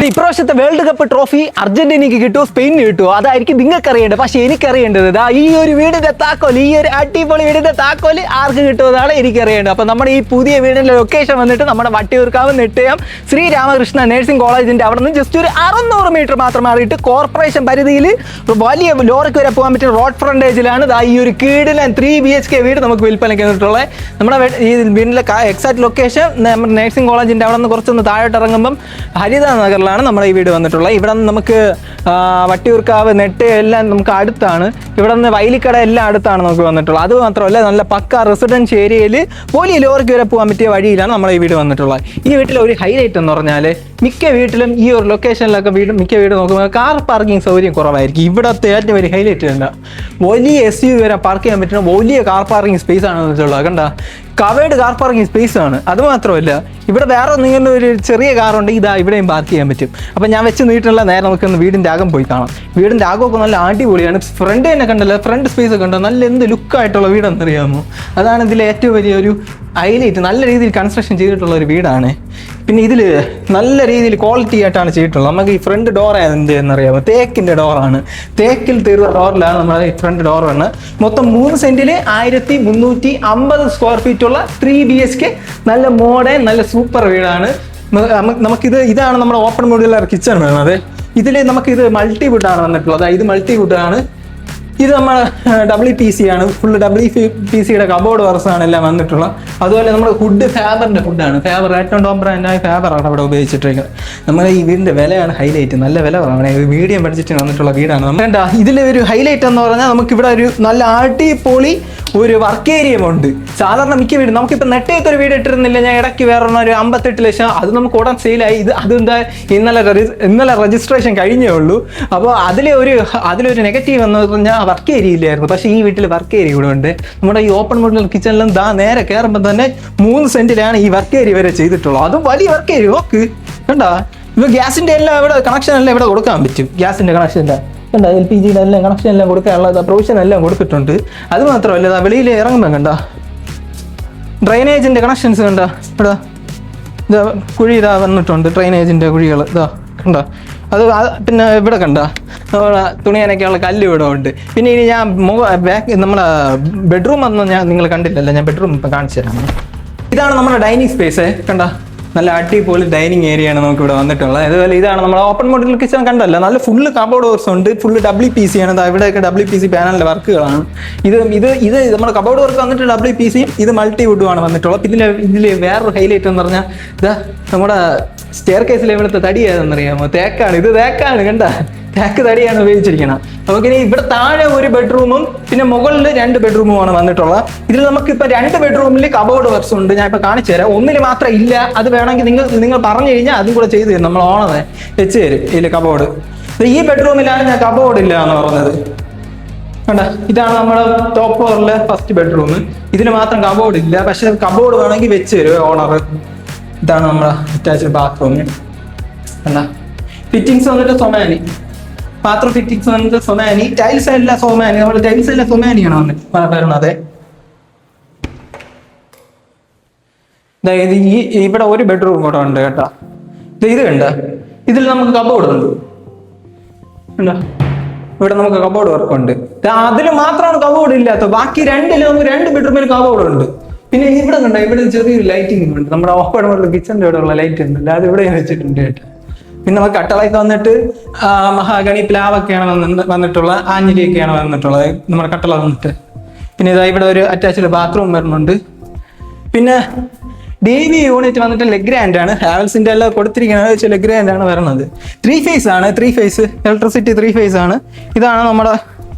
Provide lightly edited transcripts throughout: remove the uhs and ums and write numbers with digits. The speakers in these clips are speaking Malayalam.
ഇപ്രാവശ്യത്തെ വേൾഡ് കപ്പ് ട്രോഫി അർജന്റീനയ്ക്ക് കിട്ടുമോ സ്പെയിനിന് കിട്ടുമോ അതായിരിക്കും നിങ്ങൾക്ക് അറിയേണ്ടത്. പക്ഷേ എനിക്കറിയേണ്ടത് ഈ ഒരു വീടിന്റെ താക്കോൽ, ഈ ഒരു അടിപൊളി വീടിന്റെ താക്കോൽ ആർക്ക് കിട്ടുമെന്നാണ് എനിക്കറിയേണ്ടത്. അപ്പോൾ നമ്മുടെ ഈ പുതിയ വീടിന്റെ ലൊക്കേഷൻ വന്നിട്ട് നമ്മുടെ വട്ടിയൂർക്കാവ് നെട്ടയം ശ്രീരാമകൃഷ്ണ നഴ്സിംഗ് കോളേജിന്റെ അവിടെ നിന്ന് ജസ്റ്റ് ഒരു 600 മീറ്റർ മാത്രം മാറിയിട്ട് കോർപ്പറേഷൻ പരിധിയിൽ വലിയ ലോറിക്ക് വരെ പോകാൻ പറ്റിയ റോഡ് ഫ്രണ്ടേജിലാണ് ഈ ഒരു കീടിലൻ 3 BHK വീട് നമുക്ക് വിൽപ്പനയ്ക്ക് വന്നിട്ടുള്ളത്. നമ്മുടെ ഈ വീടിന്റെ എക്സാക്ട് ലൊക്കേഷൻ നമ്മുടെ നഴ്സിംഗ് കോളേജിന്റെ അവിടെ നിന്ന് കുറച്ചൊന്ന് താഴോട്ട് ഇറങ്ങുമ്പം ഹരിത നഗറിലാണ് നമ്മുടെ ഈ വീട് വന്നിട്ടുള്ളത്. ഇവിടെ നിന്ന് നമുക്ക് വട്ടിയൂർക്കാവ് നെട്ട് എല്ലാം നമുക്ക് അടുത്താണ്. ഇവിടെ നിന്ന് വൈലിക്കട എല്ലാം അടുത്താണ് നമുക്ക് വന്നിട്ടുള്ളത്. അത് മാത്രമല്ല നല്ല പക്ക റെസിഡൻഷ്യൽ ഏരിയയിൽ വലിയ ലോറിക്ക് വരെ പോകാൻ പറ്റിയ വഴിയിലാണ് നമ്മുടെ ഈ വീട് വന്നിട്ടുള്ളത്. ഈ വീട്ടിലെ ഒരു ഹൈലൈറ്റ് എന്ന് പറഞ്ഞാൽ മിക്ക വീട്ടിലും ഈ ഒരു ലൊക്കേഷനിലൊക്കെ മിക്ക വീട് നോക്കുമ്പോൾ കാർ പാർക്കിംഗ് സൗകര്യം കുറവായിരിക്കും. ഇവിടത്തെ ഏറ്റവും ഒരു ഹൈലൈറ്റ് ഉണ്ട്, വലിയ SUV വരെ പാർക്ക് ചെയ്യാൻ പറ്റുന്ന വലിയ കാർ പാർക്കിംഗ് സ്പേസ് ആണ് വന്നിട്ടുള്ളത്. കണ്ട കവേർഡ് കാർ പാർക്കിംഗ് സ്പേസ് ആണ്. അത് മാത്രമല്ല ഇവിടെ വേറെ ഒന്നിങ്ങനെ ഒരു ചെറിയ കാറുണ്ട്, ഇതാ ഇവിടെയും പാർക്ക് ചെയ്യാൻ പറ്റും. അപ്പം ഞാൻ വെച്ച് നീട്ടുള്ള നേരെ നമുക്കൊന്ന് വീടിൻ്റെ അകം പോയി കാണാം. വീടിൻ്റെ അകമൊക്കെ നല്ല അടിപൊളിയാണ്. ഫ്രണ്ട് തന്നെ കണ്ടല്ലോ, ഫ്രണ്ട് സ്പേസ് ഒക്കെ ഉണ്ടോ, നല്ല എന്ത് ലുക്കായിട്ടുള്ള വീടെന്നറിയാമോ. അതാണ് ഇതിലെ ഏറ്റവും വലിയൊരു ഹൈലൈറ്റ്. നല്ല രീതിയിൽ കൺസ്ട്രക്ഷൻ ചെയ്തിട്ടുള്ള ഒരു വീടാണ്. പിന്നെ ഇതിൽ നല്ല രീതിയിൽ ക്വാളിറ്റി ആയിട്ടാണ് ചെയ്തിട്ടുള്ളത്. നമുക്ക് ഈ ഫ്രണ്ട് ഡോർ എന്തെന്നറിയാമോ, തേക്കിൻ്റെ ഡോറാണ്. തേക്കിൽ തീർന്ന ഡോറിലാണ് നമ്മുടെ ഈ ഫ്രണ്ട് ഡോർ വന്ന്. മൊത്തം 3 സെന്റിൽ 1350 സ്ക്വയർ ഫീറ്റുള്ള 3 BHK നല്ല മോഡേൺ നല്ല സൂപ്പർ വീടാണ്. ഇതാണ് നമ്മുടെ ഓപ്പൺ മോഡുലർ കിച്ചൺ വരുന്നത്. ഇതിൽ നമുക്കിത് മൾട്ടിവുഡാണ് വന്നിട്ടുള്ളത്. ഇത് മൾട്ടിവുഡാണ്. ഇത് നമ്മൾ WPC ആണ്, ഫുള്ള് WPCയുടെ കബോർഡ് വർക്സാണ് എല്ലാം വന്നിട്ടുള്ളത്. അതുപോലെ നമ്മുടെ ഫുഡ് ഫാബറിൻ്റെ ഫുഡാണ്. ഫാബർ ഏറ്റവും ടോപ്പ് ബ്രാൻഡായ ഫാബറാണ് അവിടെ ഉപയോഗിച്ചിട്ടിരിക്കുന്നത്. നമ്മുടെ ഈ വീടിൻ്റെ വിലയാണ് ഹൈലൈറ്റ്. നല്ല വില പറയണേ, മീഡിയം ബഡ്ജറ്റിന് വന്നിട്ടുള്ള വീടാണ്. നമുക്ക് ഇതിലെ ഒരു ഹൈലൈറ്റ് എന്ന് പറഞ്ഞാൽ നമുക്കിവിടെ ഒരു നല്ല അടിപൊളി ഒരു വർക്ക് ഏരിയ ഉണ്ട്. സാധാരണ മിക്ക വീട് നമുക്കിപ്പോൾ നെട്ടയത്ത് ഒരു വീട് ഇട്ടിരുന്നില്ല, ഞാൻ ഇടയ്ക്ക് വേറെ ഒരു 58 ലക്ഷം, അത് നമുക്ക് ഉടൻ സെയിലായി. അതെന്താ ഇന്നലെ രജിസ്ട്രേഷൻ കഴിഞ്ഞേ ഉള്ളൂ. അപ്പോൾ അതിലൊരു നെഗറ്റീവ് എന്ന് പറഞ്ഞാൽ വർക്ക് ഏരിയ ഇല്ലായിരുന്നു. പക്ഷേ ഈ വീട്ടിൽ വർക്ക് ഏരിയ കൂടെ ഉണ്ട്. നമ്മുടെ ഈ ഓപ്പൺ മോഡുലർ കിച്ചണിലും നേരെ കയറുമ്പോൾ തന്നെ 3 സെന്റിലാണ് ഈ വർക്ക് ഏരിയ വരെ ചെയ്തിട്ടുള്ളത്. അതും വലിയ വർക്ക് ഏരിയ. നോക്ക് കണ്ടാ, ഇപ്പോൾ ഗ്യാസിൻ്റെ എല്ലാം ഇവിടെ കണക്ഷൻ എല്ലാം ഇവിടെ കൊടുക്കാൻ പറ്റും. ഗ്യാസിൻ്റെ കണക്ഷൻ്റെ കണ്ട, LPGയുടെ എല്ലാം കണക്ഷൻ എല്ലാം കൊടുക്കാനുള്ള പ്രൊവിഷൻ എല്ലാം കൊടുത്തിട്ടുണ്ട്. അത് മാത്രമല്ല വെളിയിൽ ഇറങ്ങുമ്പോൾ കണ്ട ഡ്രൈനേജിൻ്റെ കണക്ഷൻസ് കണ്ട, ഇവിടെ ഇതാ കുഴി ഇതാ വന്നിട്ടുണ്ട്, ഡ്രൈനേജിൻ്റെ കുഴികൾ ഇതാ കണ്ട. അത് പിന്നെ ഇവിടെ കണ്ട നമ്മുടെ തുണി നനയ്ക്കാനുള്ള കല്ല് ഇവിടെ ഉണ്ട്. പിന്നെ ഇനി ഞാൻ നമ്മുടെ ബെഡ്റൂം ഒന്നും നിങ്ങൾ കണ്ടില്ലല്ലോ, ഞാൻ ബെഡ്റൂം ഇപ്പം കാണിച്ചു തരാം. ഇതാണ് നമ്മുടെ ഡൈനിങ് സ്പേസ്. കണ്ട നല്ല അടിപൊളി ഡൈനിങ് ഏരിയ ആണ് നമുക്ക് ഇവിടെ വന്നിട്ടുള്ളത്. അതുപോലെ ഇതാണ് നമ്മുടെ ഓപ്പൺ മോഡൽ കിച്ചൺ. കണ്ടല്ലോ, നല്ല ഫുള്ള് കബോർഡ് വർക്ക്സ് ഉണ്ട്, ഫുള്ള് WPC ആണ്. ഇവിടെയൊക്കെ WPC പാനലിൻ്റെ വർക്കുകളാണ്. ഇത് നമ്മുടെ കബോർഡ് വർക്ക് വന്നിട്ട് WPC, ഇത് മൾട്ടിവുഡുമാണ് വന്നിട്ടുള്ളത്. പിന്നെ ഇതിൽ വേറൊരു ഹൈലൈറ്റ് എന്ന് പറഞ്ഞാൽ ഇതാ നമ്മുടെ സ്റ്റെയർ കേസിൽ ഇവിടുത്തെ തടി ഏതെന്നറിയാമോ, തേക്കാണ്. ഇത് തേക്കാണ്, കണ്ട തേക്ക് തടിയാണ് ഉപയോഗിച്ചിരിക്കണം. നമുക്കിനി ഇവിടെ താഴെ ഒരു ബെഡ്റൂമും പിന്നെ മുകളിൽ 2 ബെഡ്റൂമുമാണ് വന്നിട്ടുള്ളത്. ഇതിൽ നമുക്കിപ്പോൾ 2 ബെഡ്റൂമിൽ കബോർഡ് വർക്ക്സ് ഉണ്ട്. ഞാൻ ഇപ്പോൾ കാണിച്ചു തരാം. ഒന്നിൽ മാത്രം ഇല്ല. അത് വേണമെങ്കിൽ നിങ്ങൾ പറഞ്ഞു കഴിഞ്ഞാൽ അതും കൂടെ ചെയ്തു തരും. നമ്മൾ ഓണറെ വെച്ച് തരും ഇതിൽ കബോർഡ്. ഈ ബെഡ്റൂമിലാണ് ഞാൻ കബോർഡ് ഇല്ല എന്ന് പറഞ്ഞത്. കണ്ട, ഇതാണ് നമ്മുടെ ടോപ്പ് ഫ്ലോറിലെ ഫസ്റ്റ് ബെഡ്റൂം. ഇതിന് മാത്രം കബോർഡ് ഇല്ല, പക്ഷെ കബോർഡ് വേണമെങ്കിൽ വെച്ച് തരും ഓണർ. ഇതാണ് നമ്മുടെ അറ്റാച്ച്ഡ് ബാത്റൂം. കണ്ട, ഫിറ്റിങ്സ് വന്നിട്ട് സൊമാനി, ബാത്റൂം ഫിറ്റിങ്സ് വന്നിട്ട് സൊമാനി, ടൈൽസ് എല്ലാം സൊമാനി. നമ്മുടെ ടൈൽസ് എല്ലാം സൊമാനിയാണ് വരുന്നത്. അതായത് ഇവിടെ ഒരു ബെഡ്റൂം കൂടെ ഉണ്ട് കേട്ടോ. ഇത് കണ്ട, ഇതിൽ നമുക്ക് കബോർഡ് ഉണ്ട്. ഇവിടെ നമുക്ക് കബോർഡ് വർക്ക് ഉണ്ട്. അതിൽ മാത്രമാണ് കബോർഡ് ഇല്ലാത്തത്. ബാക്കി 2 ബെഡ്റൂമിൽ കബോർഡ് ഉണ്ട്. പിന്നെ ഇവിടെ കണ്ട, ഇവിടെ ചെറിയൊരു ലൈറ്റിംഗ് ഉണ്ട്. നമ്മുടെ ഓപ്പൺ മോഡൽ കിച്ചണിന്റെ ഇവിടെ ഉള്ള ലൈറ്റ് ഉണ്ട്, അല്ലാതെ ഇവിടെ വെച്ചിട്ടുണ്ട് കേട്ടോ. പിന്നെ നമുക്ക് കട്ടളയൊക്കെ വന്നിട്ട് മഹാഗണി പ്ലാവൊക്കെയാണ് വന്നിട്ടുള്ള, ആഞ്ഞിലിയൊക്കെയാണ് വന്നിട്ടുള്ളത് നമ്മുടെ കട്ടള വന്നിട്ട്. പിന്നെ ഇതാ ഇവിടെ ഒരു അറ്റാച്ച്ഡ് ബാത്റൂം വരുന്നുണ്ട്. പിന്നെ DV യൂണിറ്റ് വന്നിട്ട് ലെഗ്രാൻഡ് ആണ്. ഹാവൽസിന്റെ എല്ലാം കൊടുത്തിരിക്കുന്നത് വെച്ചാൽ ലെഗ്രാൻഡ് ആണ് വരുന്നത്. 3 ഫേസ് ആണ്, 3 ഫേസ് ഇലക്ട്രിസിറ്റി 3 ഫേസ് ആണ്. ഇതാണ് നമ്മുടെ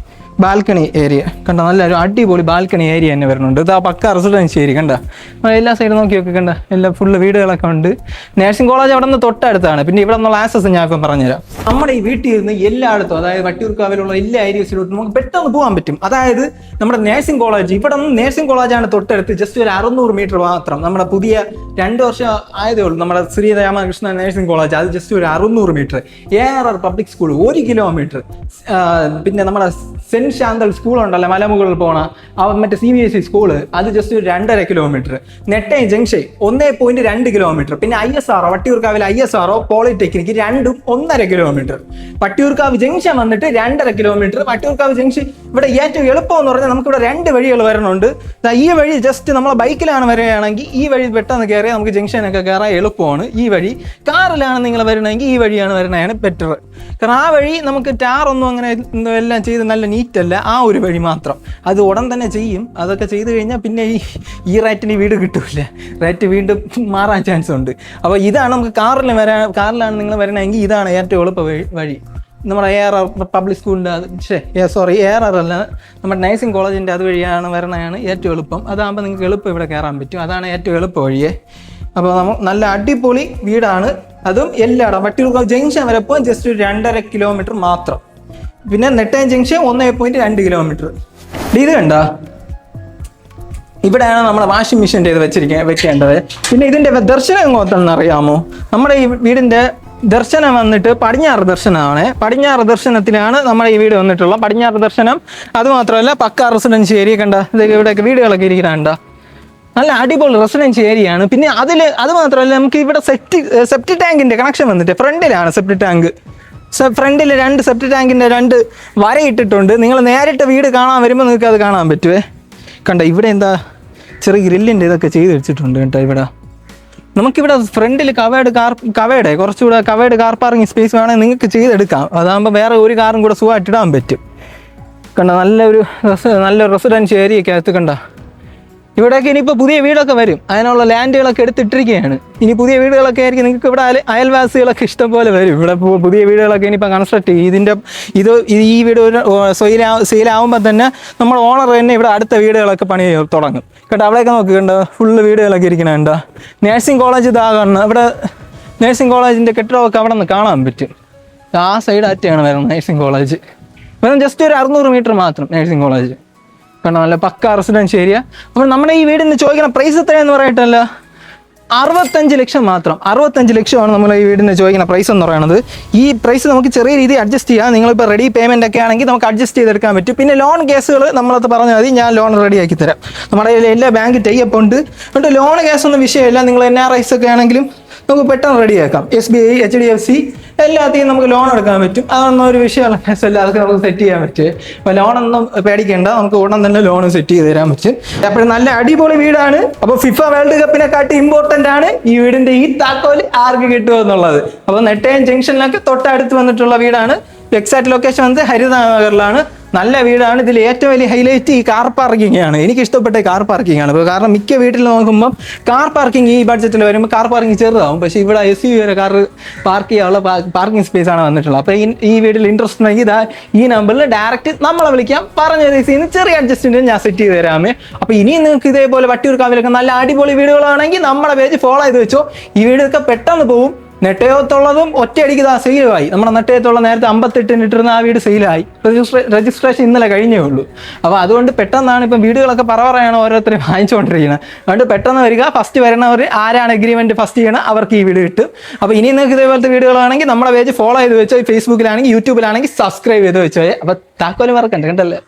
ബാൽക്കണി ഏരിയ. കണ്ട, നല്ലൊരു അടിപൊളി ബാൽക്കണി ഏരിയ തന്നെ വരുന്നുണ്ട്. ഇത് പക്ക റെസിഡൻഷ്യൽ ഏരിയ. കണ്ട, എല്ലാ സൈഡും നോക്കിയൊക്കെ കണ്ട, എല്ലാം ഫുള്ള് വീടുകളൊക്കെ ഉണ്ട്. നഴ്സിംഗ് കോളേജ് അവിടെ നിന്ന് തൊട്ടടുത്താണ്. പിന്നെ ഇവിടെ നിന്നുള്ള ആക്സസ് ഞാൻ ഇപ്പം പറഞ്ഞുതരാം. നമ്മുടെ ഈ വീട്ടിൽ നിന്ന് എല്ലായിടത്തും, അതായത് വട്ടിയൂർക്കാവിലുള്ള എല്ലാ ഏരിയസിലോട്ടും നമുക്ക് പെട്ടെന്ന് പോകാൻ പറ്റും. അതായത് നമ്മുടെ നഴ്സിംഗ് കോളേജ്, ഇവിടെ നിന്ന് നഴ്സിംഗ് കോളേജാണ് തൊട്ടടുത്ത്. ജസ്റ്റ് ഒരു 600 മീറ്റർ മാത്രം. നമ്മുടെ പുതിയ 2 വർഷം ആയതേ ഉള്ളൂ നമ്മുടെ ശ്രീരാമകൃഷ്ണ നഴ്സിംഗ് കോളേജ്. അത് ജസ്റ്റ് ഒരു 600 metre. ARR public school 1 kilometre. പിന്നെ നമ്മുടെ സെന്റ് സെന്റ് ശാന്തൽ സ്കൂൾ ഉണ്ടല്ലോ മലമുകളിൽ പോണ മറ്റേ CBSE സ്കൂള്, അത് ജസ്റ്റ് ഒരു 2.5 കിലോമീറ്റർ. Nettayam junction 1.2 kilometre. പിന്നെ ISR വട്ടിയൂർക്കാവിലെ ISR polytechnic 1.5 kilometre. Vattiyoorkavu junction വന്നിട്ട് 2.5 കിലോമീറ്റർ. വട്ടിയൂർക്കാവ് ജംഗ്ഷൻ ഇവിടെ ഏറ്റവും എളുപ്പം എന്ന് പറഞ്ഞാൽ നമുക്ക് ഇവിടെ 2 വഴികൾ വരണുണ്ട്. ഈ വഴി ജസ്റ്റ് നമ്മളെ ബൈക്കിലാണ് വരികയാണെങ്കിൽ ഈ വഴി പെട്ടെന്ന് കയറിയാൽ നമുക്ക് ജംഗ്ഷനൊക്കെ കയറാൻ എളുപ്പമാണ്. ഈ വഴി കാറിലാണ് നിങ്ങൾ വരണമെങ്കിൽ ഈ വഴിയാണ് വരണതാണ് ബെറ്റർ. കാരണം ആ വഴി നമുക്ക് ടാറൊന്നും അങ്ങനെ എല്ലാം ചെയ്ത് നല്ല നീറ്റല്ല, ആ ഒരു വഴി മാത്രം. അത് ഉടൻ തന്നെ ചെയ്യും. അതൊക്കെ ചെയ്ത് കഴിഞ്ഞാൽ പിന്നെ ഈ റേറ്റിന് വീട് കിട്ടൂല, റേറ്റ് വീണ്ടും മാറാൻ ചാൻസ് ഉണ്ട്. അപ്പോൾ ഇതാണ് നമുക്ക് കാറിലാണ് നിങ്ങൾ വരണമെങ്കിൽ ഇതാണ് ഏറ്റവും എളുപ്പ വഴി. നമ്മുടെ ARR പബ്ലിക് സ്കൂളിൻ്റെ ARR അല്ല, നമ്മുടെ നഴ്സിംഗ് കോളേജിൻ്റെ അതുവഴിയാണ് വരണതാണ് ഏറ്റവും എളുപ്പം. അതാകുമ്പോൾ നിങ്ങൾക്ക് എളുപ്പം ഇവിടെ കയറാൻ പറ്റും. അതാണ് ഏറ്റവും എളുപ്പ വഴിയേ. അപ്പോൾ നല്ല അടിപൊളി വീടാണ്. അതും എല്ലായിടം വട്ടിയൂർക്കാവ് ജംഗ്ഷൻ വരെ പോകാൻ ജസ്റ്റ് ഒരു 2.5 കിലോമീറ്റർ മാത്രം. പിന്നെ നെട്ടയം ജംഗ്ഷൻ 1.2 കിലോമീറ്റർ. ഇത് കണ്ട, ഇവിടെയാണ് നമ്മുടെ വാഷിംഗ് മെഷീൻ ചെയ്ത് വെക്കേണ്ടത്. പിന്നെ ഇതിൻ്റെ ദർശനം എങ്ങോട്ടെന്ന് അറിയാമോ? നമ്മുടെ ഈ വീടിൻ്റെ ദർശനം വന്നിട്ട് പടിഞ്ഞാറ് ദർശനമാണ്. പടിഞ്ഞാറ് ദർശനത്തിലാണ് നമ്മുടെ ഈ വീട് വന്നിട്ടുള്ളത്. പടിഞ്ഞാറ് ദർശനം അതുമാത്രമല്ല പക്കാ റെസിഡൻഷ്യൽ ഏരിയ കണ്ട, ഇവിടെയൊക്കെ വീടുകളൊക്കെ ഇരിക്കണ്ട, നല്ല അടിപൊളി റെസിഡൻഷ്യൽ ഏരിയയാണ്. പിന്നെ അത് മാത്രമല്ല നമുക്ക് ഇവിടെ സെപ്റ്റി ടാങ്കിൻ്റെ കണക്ഷൻ വന്നിട്ട് ഫ്രണ്ടിലാണ് സെപ്റ്റി ടാങ്ക്. ഫ്രണ്ടിൽ 2 സെപ്റ്റി ടാങ്കിൻ്റെ 2 വരയിട്ടിട്ടുണ്ട്. നിങ്ങൾ നേരിട്ട് വീട് കാണാൻ വരുമ്പോൾ നിങ്ങൾക്ക് അത് കാണാൻ പറ്റുമേ. കണ്ട ഇവിടെ എന്താ ചെറിയ ഗ്രില്ലിൻ്റെ ഇതൊക്കെ ചെയ്ത് വെച്ചിട്ടുണ്ട് കേട്ടോ. ഇവിടെ നമുക്കിവിടെ ഫ്രണ്ടിൽ കുറച്ചുകൂടെ കവേഡ് കാർ പാർക്കിംഗ് സ്പേസ് വേണമെങ്കിൽ നിങ്ങൾക്ക് ചെയ്തെടുക്കാം. അതാകുമ്പോൾ വേറെ ഒരു കാറും കൂടെ സുഖമായിട്ട് ഇടാൻ പറ്റും. കണ്ട നല്ല റെസിഡൻഷ്യൽ ഏരിയയൊക്കെ അകത്ത് കണ്ട. ഇവിടെയൊക്കെ ഇനിയിപ്പോൾ പുതിയ വീടൊക്കെ വരും, അതിനുള്ള ലാൻഡുകളൊക്കെ എടുത്തിട്ടിരിക്കുകയാണ്. ഇനി പുതിയ വീടുകളൊക്കെ ആയിരിക്കും നിങ്ങൾക്ക് ഇവിടെ അയൽവാസികളൊക്കെ ഇഷ്ടം പോലെ വരും. ഇവിടെ പുതിയ വീടുകളൊക്കെ ഇനിയിപ്പോൾ കൺസ്ട്രക്ട് ചെയ്യും. ഈ വീട് സെയിലാവുമ്പോൾ തന്നെ നമ്മൾ ഓണർ തന്നെ ഇവിടെ അടുത്ത വീടുകളൊക്കെ പണി തുടങ്ങും കേട്ടോ. അവിടെയൊക്കെ നോക്കി കണ്ടോ, ഫുള്ള് വീടുകളൊക്കെ ഇരിക്കണ കണ്ടോ. നേഴ്സിംഗ് കോളേജ് ഇതാകണം. ഇവിടെ നേഴ്സിംഗ് കോളേജിൻ്റെ കെട്ടിടമൊക്കെ അവിടെ നിന്ന് കാണാൻ പറ്റും. ആ സൈഡ് ആറ്റാണ് വരുന്നത് നേഴ്സിംഗ് കോളേജ്. വെറും ജസ്റ്റ് ഒരു 600 മീറ്റർ മാത്രം നേഴ്സിംഗ് കോളേജ് കണ്ടോ. നല്ല പക്ക റെസിഡൻഷ്യൽ ഏരിയ. അപ്പോൾ നമ്മുടെ ഈ വീടിന് ചോദിക്കുന്ന പ്രൈസ് എത്രയെന്ന് പറയട്ടല്ല, 65 ലക്ഷം മാത്രം. 65 ലക്ഷമാണ് നമ്മൾ ഈ വീടിന് ചോദിക്കുന്ന പ്രൈസ് എന്ന് പറയുന്നത്. ഈ പ്രൈസ് നമുക്ക് ചെറിയ രീതിയിൽ അഡ്ജസ്റ്റ് ചെയ്യാം. നിങ്ങളിപ്പോൾ റെഡി പേയ്മെൻ്റ് ഒക്കെ ആണെങ്കിൽ നമുക്ക് അഡ്ജസ്റ്റ് ചെയ്തെടുക്കാൻ പറ്റും. പിന്നെ ലോൺ കേസുകൾ നമ്മളത് പറഞ്ഞാൽ മതി, ഞാൻ ലോൺ റെഡിയാക്കി തരാം. നമ്മുടെ എല്ലാ ബാങ്ക് ടൈപ്പ് ഉണ്ട്. അതുകൊണ്ട് ലോൺ കേസൊന്നും വിഷയമില്ല. നിങ്ങൾ NRIs ഒക്കെ ആണെങ്കിലും നമുക്ക് പെട്ടെന്ന് റെഡിയാക്കാം. SBI, HDFC എല്ലാத்தைയും നമുക്ക് ലോൺ എടുക്കാൻ പറ്റും. അതൊന്നും ഒരു വിഷയമുള്ള കേസല്ല, അതൊക്കെ നമുക്ക് സെറ്റ് ചെയ്യാൻ പറ്റും. അപ്പോൾ ലോണൊന്നും പേടിക്കേണ്ട, നമുക്ക് ഉടൻ തന്നെ ലോൺ സെറ്റ് ചെയ്ത് തരാൻ പറ്റും. അപ്പോൾ നല്ല അടിപൊളി വീടാണ്. അപ്പോൾ FIFA വേൾഡ് കപ്പിനെക്കാട്ടി ഇമ്പോർട്ടൻ്റ് ആണ് ഈ വീടിൻ്റെ ഈ താക്കോൽ ആർക്ക് കിട്ടുമെന്നുള്ളത്. അപ്പോൾ നെട്ടയം ജംഗ്ഷനിലൊക്കെ തൊട്ടടുത്ത് വന്നിട്ടുള്ള വീടാണ്. എക്സാക്ട് ലൊക്കേഷൻ വന്നത് ഹരിതനഗറിലാണ്. നല്ല വീടാണ്. ഇതിൽ ഏറ്റവും വലിയ ഹൈലൈറ്റ് ഈ കാർ പാർക്കിംഗ് ആണ്. എനിക്ക് ഇഷ്ടപ്പെട്ട കാർ പാർക്കിംഗ് ആണ്. കാരണം മിക്ക വീട്ടിൽ നോക്കുമ്പോൾ കാർ പാർക്കിംഗ് ഈ ബഡ്ജറ്റിൽ വരുമ്പോൾ കാർ പാർക്കിംഗ് ചെറുതാവും. പക്ഷേ ഇവിടെ SUV വരെ കാർ പാർക്ക് ചെയ്യാനുള്ള പാർക്കിംഗ് സ്പേസ് ആണ് വന്നിട്ടുള്ളത്. അപ്പോൾ ഈ വീട്ടിൽ ഇൻട്രസ്റ്റ് ഉണ്ടെങ്കിൽ ഈ നമ്പറിൽ ഡയറക്റ്റ് നമ്മളെ വിളിക്കാം. പറഞ്ഞ ദിവസം ചെറിയ അഡ്ജസ്റ്റ്മെൻറ്റ് ഞാൻ സെറ്റ് ചെയ്ത് തരാമേ. അപ്പോൾ ഇനിയും നിങ്ങൾക്ക് ഇതേപോലെ വട്ടിയൂർക്കാവിലൊക്കെ നല്ല അടിപൊളി വീടുകളാണെങ്കിൽ നമ്മുടെ പേജ് ഫോളോ ചെയ്ത് വെച്ചോ. ഈ വീടൊക്കെ പെട്ടെന്ന് പോകും. നെട്ടയത്തുള്ളതും ഒറ്റയടിക്ക് സെയിലുമായി. നമ്മുടെ നെട്ടയത്തുള്ള നേരത്തെ 58 ഇട്ടിരുന്ന ആ വീട് സെയിലായി. രജിസ്ട്രേഷൻ ഇന്നലെ കഴിഞ്ഞേ ഉള്ളൂ. അപ്പോൾ അതുകൊണ്ട് പെട്ടെന്നാണ് ഇപ്പം വീടുകളൊക്കെ പറയാണ് ഓരോരുത്തരും വാങ്ങിച്ചുകൊണ്ടിരിക്കുന്നത്. അതുകൊണ്ട് പെട്ടെന്ന് വരിക. ഫസ്റ്റ് വരുന്നവർ ആരാണ് എഗ്രിമെൻറ്റ് ഫസ്റ്റ് ചെയ്യണം അവർക്ക് ഈ വീട് കിട്ടും. അപ്പോൾ ഇനി നിങ്ങൾക്ക് ഇതേപോലത്തെ വീടുകളാണെങ്കിൽ നമ്മുടെ പേജ് ഫോളോ ചെയ്ത് വെച്ചോ. ഫേസ്ബുക്കിലാണെങ്കിൽ യൂട്യൂബിലാണെങ്കിൽ സബ്സ്ക്രൈബ് ചെയ്ത് വെച്ചോ. അപ്പോൾ താക്കോല് മറക്കണ്ട കണ്ടല്ലേ.